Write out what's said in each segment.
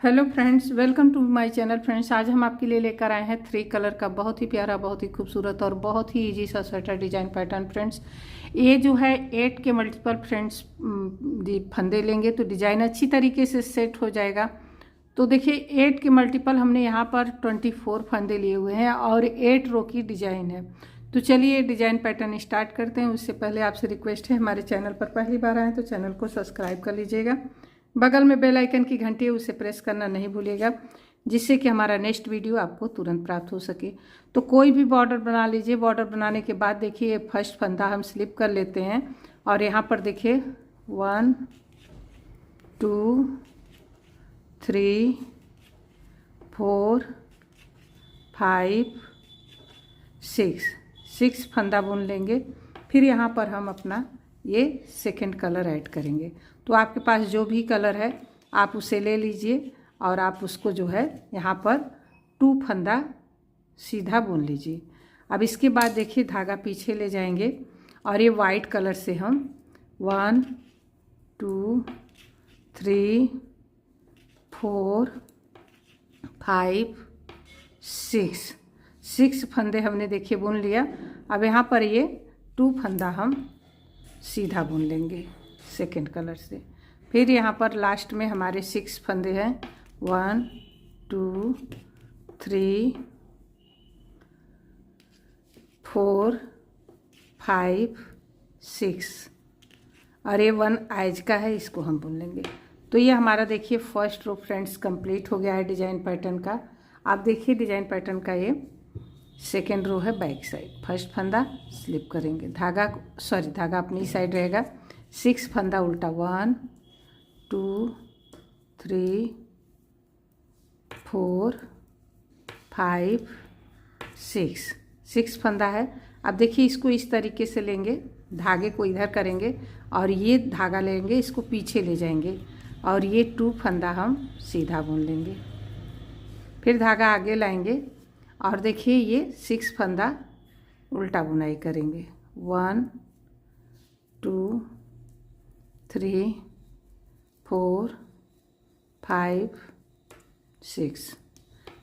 Hello friends, welcome to my channel. Friends, आज हम आपके लिए लेकर आए हैं 3 कलर का बहुत ही प्यारा, बहुत ही खूबसूरत और बहुत ही इजी सा स्वेटर डिजाइन पैटर्न। फ्रेंड्स, ये जो है 8 के मल्टीपल फ्रेंड्स फंदे लेंगे तो डिजाइन अच्छी तरीके से सेट हो जाएगा। तो देखिए 8 के मल्टीपल हमने यहाँ पर 24 फंदे लिए हुए हैं और 8 रो की डिजाइन है। तो चलिए डिजाइन पैटर्न स्टार्ट करते हैं। उससे पहले आपसे रिक्वेस्ट है, हमारे चैनल पर पहली बार आए तो चैनल को सब्सक्राइब कर लीजिएगा। बगल में बेल आइकन की घंटी है, उसे प्रेस करना नहीं भूलिएगा, जिससे कि हमारा नेक्स्ट वीडियो आपको तुरंत प्राप्त हो सके। तो कोई भी बॉर्डर बना लीजिए। बॉर्डर बनाने के बाद देखिए फर्स्ट फंदा हम स्लिप कर लेते हैं और यहाँ पर देखिए 1 2 3 4 5 6 फंदा बुन लेंगे। फिर यहाँ पर हम अपना ये सेकंड कलर ऐड करेंगे। तो आपके पास जो भी कलर है आप उसे ले लीजिए और आप उसको जो है यहाँ पर 2 फंदा सीधा बुन लीजिए। अब इसके बाद देखिए धागा पीछे ले जाएंगे और ये वाइट कलर से हम 1 2 3 4 5 6 फंदे हमने देखिए बुन लिया। अब यहाँ पर ये 2 फंदा हम सीधा बुन लेंगे सेकंड कलर से। फिर यहाँ पर लास्ट में हमारे 6 फंदे हैं, 1 2 3 4 5 6 और ये 1 आइज का है, इसको हम बुन लेंगे। तो ये हमारा देखिए फर्स्ट रो फ्रेंड्स कंप्लीट हो गया है डिजाइन पैटर्न का। आप देखिए डिजाइन पैटर्न का ये सेकेंड रो है बैक साइड। फर्स्ट फंदा स्लिप करेंगे, धागा अपनी साइड रहेगा। 6 फंदा उल्टा, 1 2 3 4 5 6 फंदा है। अब देखिए इसको इस तरीके से लेंगे, धागे को इधर करेंगे और ये धागा लेंगे, इसको पीछे ले जाएंगे और ये 2 फंदा हम सीधा बुन लेंगे। फिर धागा आगे लाएंगे और देखिए ये 6 फंदा उल्टा बुनाई करेंगे, 1 2 3 4 5 6।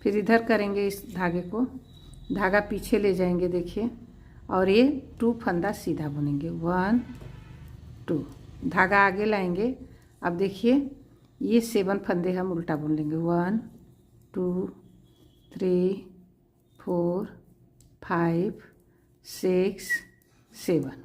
फिर इधर करेंगे, इस धागे को धागा पीछे ले जाएंगे देखिए और ये 2 फंदा सीधा बुनेंगे, 1 2। धागा आगे लाएंगे। अब देखिए ये 7 फंदे हम उल्टा बुन लेंगे, 1 2 3 4 5 6 7।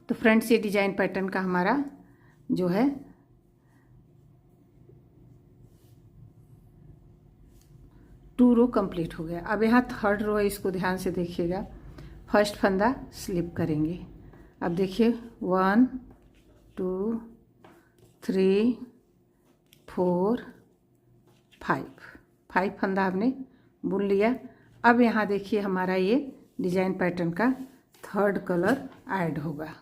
तो फ्रेंड्स, ये डिजाइन पैटर्न का हमारा जो है 2 रो कंप्लीट हो गया। अब यहाँ थर्ड रो है, इसको ध्यान से देखिएगा। फर्स्ट फंदा स्लिप करेंगे। अब देखिए 1 2 3 4 5 फंदा हमने बुन लिया। अब यहाँ देखिए हमारा ये डिजाइन पैटर्न का थर्ड कलर ऐड होगा।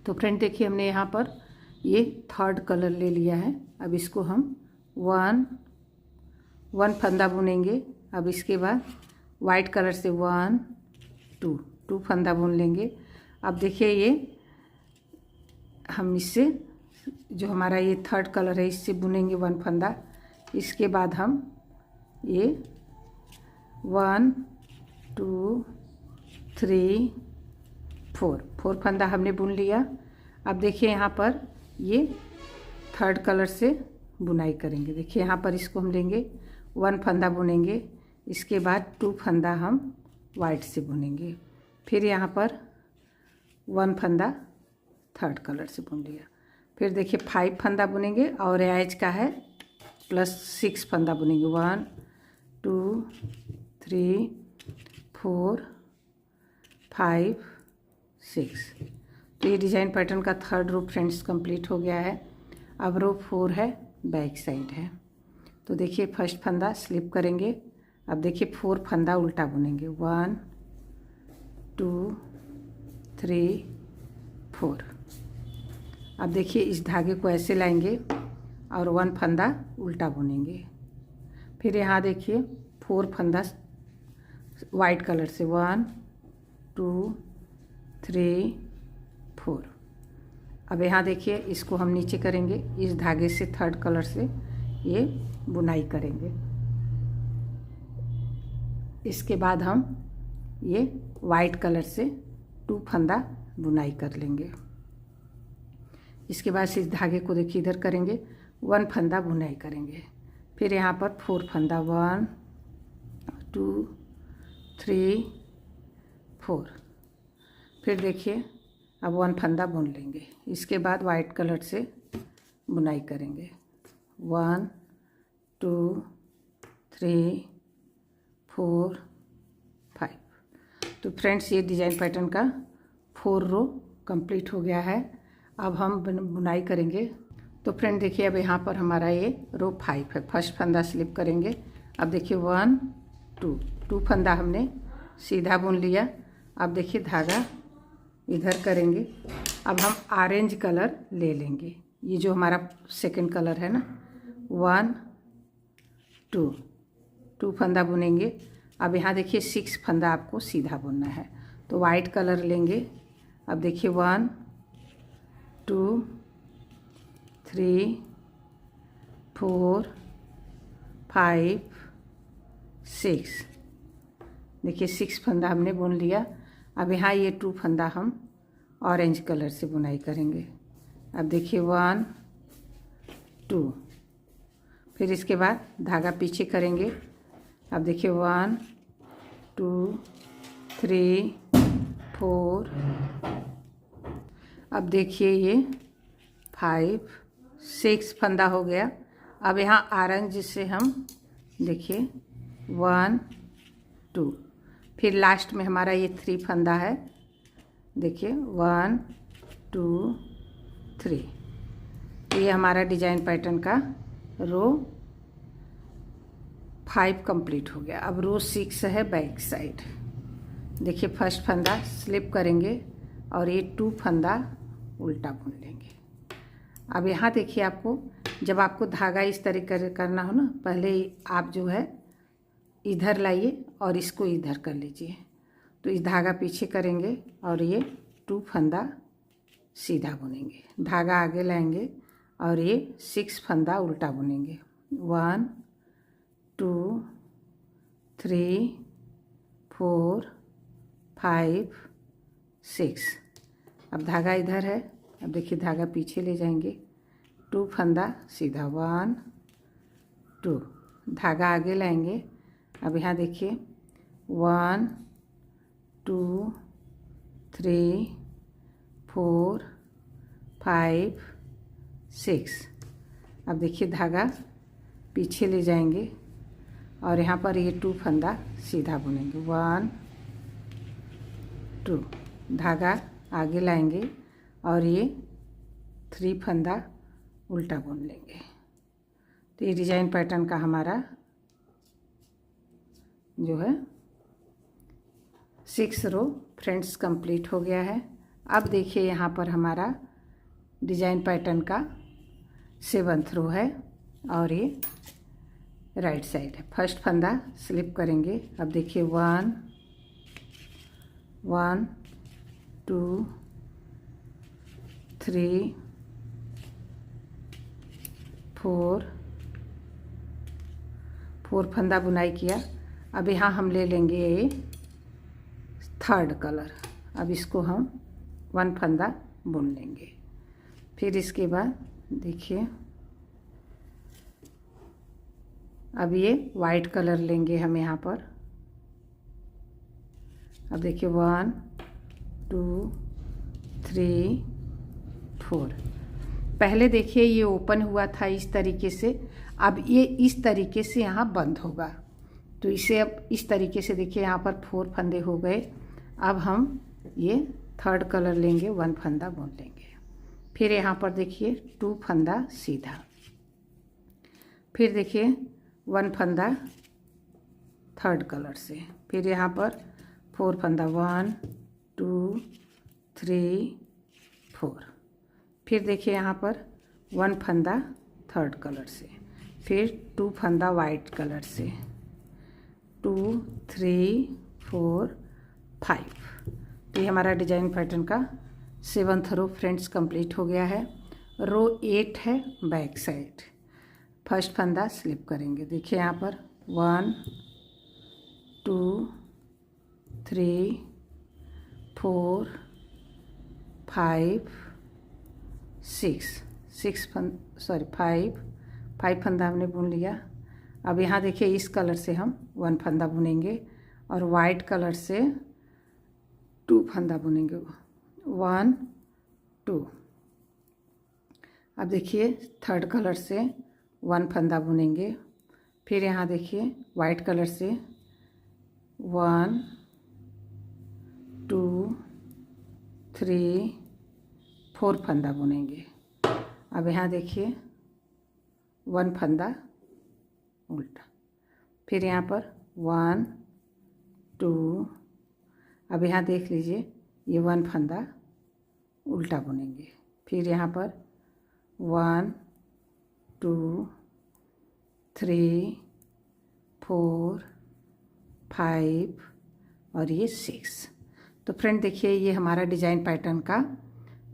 तो फ्रेंड देखिए हमने यहाँ पर ये थर्ड कलर ले लिया है। अब इसको हम 1 फंदा बुनेंगे। अब इसके बाद वाइट कलर से 1 2 फंदा बुन लेंगे। अब देखिए ये हम इससे जो हमारा ये थर्ड कलर है इससे बुनेंगे 1 फंदा। इसके बाद हम ये 1 2 3 4 फंदा हमने बुन लिया। अब देखिए यहाँ पर ये थर्ड कलर से बुनाई करेंगे। देखिए यहाँ पर इसको हम लेंगे, 1 फंदा बुनेंगे। इसके बाद 2 फंदा हम वाइट से बुनेंगे। फिर यहाँ पर 1 फंदा थर्ड कलर से बुन लिया। फिर देखिए 5 फंदा बुनेंगे और एज का है प्लस 6 फंदा बुनेंगे, 1 2 3 4 5 6। तो ये डिज़ाइन पैटर्न का थर्ड रो फ्रेंड्स कंप्लीट हो गया है। अब रो 4 है, बैक साइड है। तो देखिए फर्स्ट फंदा स्लिप करेंगे। अब देखिए 4 फंदा उल्टा बुनेंगे, 1 2 3 4। अब देखिए इस धागे को ऐसे लाएंगे और 1 फंदा उल्टा बुनेंगे। फिर यहाँ देखिए 4 फंदा वाइट कलर से, 1 2 3 4। अब यहाँ देखिए, इसको हम नीचे करेंगे, इस धागे से थर्ड कलर से ये बुनाई करेंगे। इसके बाद हम ये वाइट कलर से 2 फंदा बुनाई कर लेंगे। इसके बाद इस धागे को देखिए इधर करेंगे, 1 फंदा बुनाई करेंगे। फिर यहाँ पर 4 फंदा, 1 2 3 4। फिर देखिए अब 1 फंदा बुन लेंगे। इसके बाद वाइट कलर से बुनाई करेंगे, 1 2 3 4 5। तो फ्रेंड्स, ये डिजाइन पैटर्न का 4 रो कंप्लीट हो गया है। अब हम बुनाई करेंगे। तो फ्रेंड देखिए, अब यहाँ पर हमारा ये रो 5 है। फर्स्ट फंदा स्लिप करेंगे। अब देखिए 1 2 फंदा हमने सीधा बुन लिया। अब देखिए धागा इधर करेंगे। अब हम ऑरेंज कलर ले लेंगे, ये जो हमारा सेकंड कलर है ना। 1 2 फंदा बुनेंगे। अब यहाँ देखिए 6 फंदा आपको सीधा बुनना है, तो वाइट कलर लेंगे। अब देखिए 1 2 3 4 5 6। देखिए 6 फंदा हमने बुन लिया। अब यहाँ ये 2 फंदा हम ऑरेंज कलर से बुनाई करेंगे। अब देखिए 1 2। फिर इसके बाद धागा पीछे करेंगे। अब देखिए 1 2 3 4। अब देखिए ये 5 6 फंदा हो गया। अब यहाँ ऑरेंज से हम देखिए 1 2। फिर लास्ट में हमारा ये 3 फंदा है। देखिए 1 2 3। ये हमारा डिजाइन पैटर्न का रो 5 कंप्लीट हो गया। अब रो 6 है बैक साइड। देखिए फर्स्ट फंदा स्लिप करेंगे और ये 2 फंदा उल्टा बुन लेंगे। अब यहाँ देखिए, आपको जब आपको धागा इस तरीके करना हो ना, पहले आप जो है इधर लाइए और इसको इधर कर लीजिए। तो इस धागा पीछे करेंगे और ये 2 फंदा सीधा बुनेंगे। धागा आगे लाएंगे और ये 6 फंदा उल्टा बुनेंगे। 1 2 3 4 5 6। अब धागा इधर है। अब देखिए धागा पीछे ले जाएंगे, 2 फंदा सीधा, 1 2। धागा आगे लाएंगे। अब यहाँ देखिए 1 2 3 4 5 6। अब देखिए धागा पीछे ले जाएंगे और यहाँ पर ये 2 फंदा सीधा बुनेंगे, 1 2। धागा आगे लाएंगे और ये 3 फंदा उल्टा बुन लेंगे। तो ये डिजाइन पैटर्न का हमारा जो है 6 रो फ्रेंड्स कंप्लीट हो गया है। अब देखिए यहाँ पर हमारा डिजाइन पैटर्न का 7th रो है और ये राइट साइड है। फर्स्ट फंदा स्लिप करेंगे। अब देखिए 1 1 2 3 4 फंदा बुनाई किया। अब यहाँ हम ले लेंगे ये 3rd कलर। अब इसको हम 1 फंदा बुन लेंगे। फिर इसके बाद देखिए अब ये वाइट कलर लेंगे हम यहाँ पर। अब देखिए 1 2 3 4। पहले देखिए ये ओपन हुआ था इस तरीके से, अब ये इस तरीके से यहाँ बंद होगा। तो इसे अब इस तरीके से देखिए यहाँ पर 4 फंदे हो गए। अब हम ये 3rd कलर लेंगे, 1 फंदा बुन लेंगे। फिर यहाँ पर देखिए 2 फंदा सीधा। फिर देखिए 1 फंदा 3rd कलर से। फिर यहाँ पर 4 फंदा, 1 2 3 4। फिर देखिए यहाँ पर 1 फंदा 3rd कलर से। फिर 2 फंदा वाइट कलर से, 2 3 4 5। तो ये हमारा डिजाइन पैटर्न का 7th रो फ्रेंड्स कंप्लीट हो गया है। रो 8 है बैक साइड। फर्स्ट फंदा स्लिप करेंगे। देखिए यहाँ पर 1 2 3 4 5 6 5 फंदा हमने बुन लिया। अब यहाँ देखिए इस कलर से हम 1 फंदा बुनेंगे और वाइट कलर से 2 फंदा बुनेंगे। 1 2। अब देखिए थर्ड कलर से 1 फंदा बुनेंगे। फिर यहाँ देखिए वाइट कलर से 1 2 3 4 फंदा बुनेंगे। अब यहाँ देखिए 1 फंदा उल्टा। फिर यहाँ पर 1 2। अब यहाँ देख लीजिए ये 1 फंदा उल्टा बुनेंगे। फिर यहाँ पर 1 2 3 4 5 और ये 6। तो फ्रेंड देखिए ये हमारा डिजाइन पैटर्न का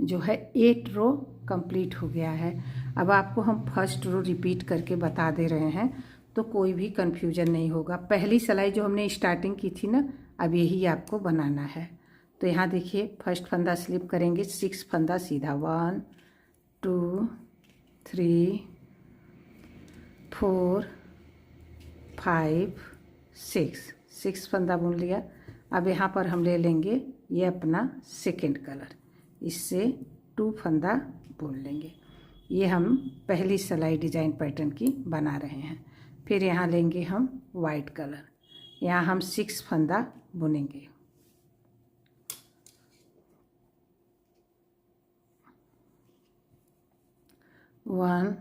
जो है 8 रो कंप्लीट हो गया है। अब आपको हम फर्स्ट रो रिपीट करके बता दे रहे हैं तो कोई भी कंफ्यूजन नहीं होगा। पहली सिलाई जो हमने स्टार्टिंग की थी ना, अब यही आपको बनाना है। तो यहाँ देखिए फर्स्ट फंदा स्लिप करेंगे, 6 फंदा सीधा 1 2 3 4 5 6 फंदा बुन लिया। अब यहाँ पर हम ले लेंगे ये अपना सेकंड कलर, इससे 2 फंदा बुन लेंगे। ये हम पहली सिलाई डिजाइन पैटर्न की बना रहे हैं। फिर यहाँ लेंगे हम वाइट कलर, यहाँ हम 6 फंदा बुनेंगे। वन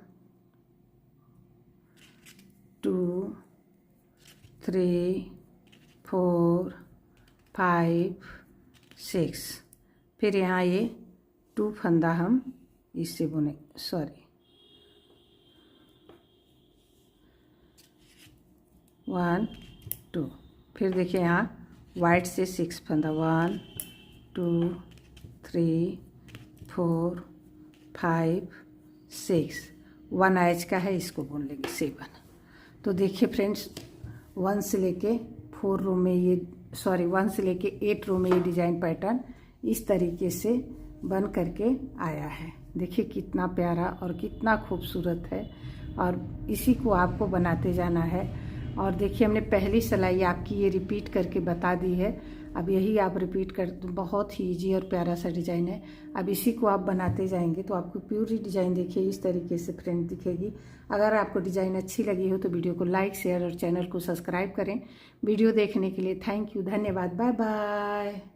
2 3 4 5 6। फिर यहाँ ये 2 फंदा हम इससे बुने, 1 2। फिर देखिए यहाँ वाइट से 6 फंदा 1 2 3 4 5 6। 1 एज का है, इसको बुन लेंगे 7। तो देखिए फ्रेंड्स 1 से लेके 4 रो में ये 1 से लेके 8 रो में ये डिजाइन पैटर्न इस तरीके से बन करके आया है। देखिए कितना प्यारा और कितना खूबसूरत है, और इसी को आपको बनाते जाना है। और देखिए हमने पहली सिलाई आपकी ये रिपीट करके बता दी है, अब यही आप रिपीट कर, बहुत ही इजी और प्यारा सा डिज़ाइन है। अब इसी को आप बनाते जाएंगे तो आपको प्यूरी डिज़ाइन देखिए इस तरीके से फ्रेंड दिखेगी। अगर आपको डिज़ाइन अच्छी लगी हो तो वीडियो को लाइक शेयर और चैनल को सब्सक्राइब करें। वीडियो देखने के लिए थैंक यू, धन्यवाद, बाय बाय।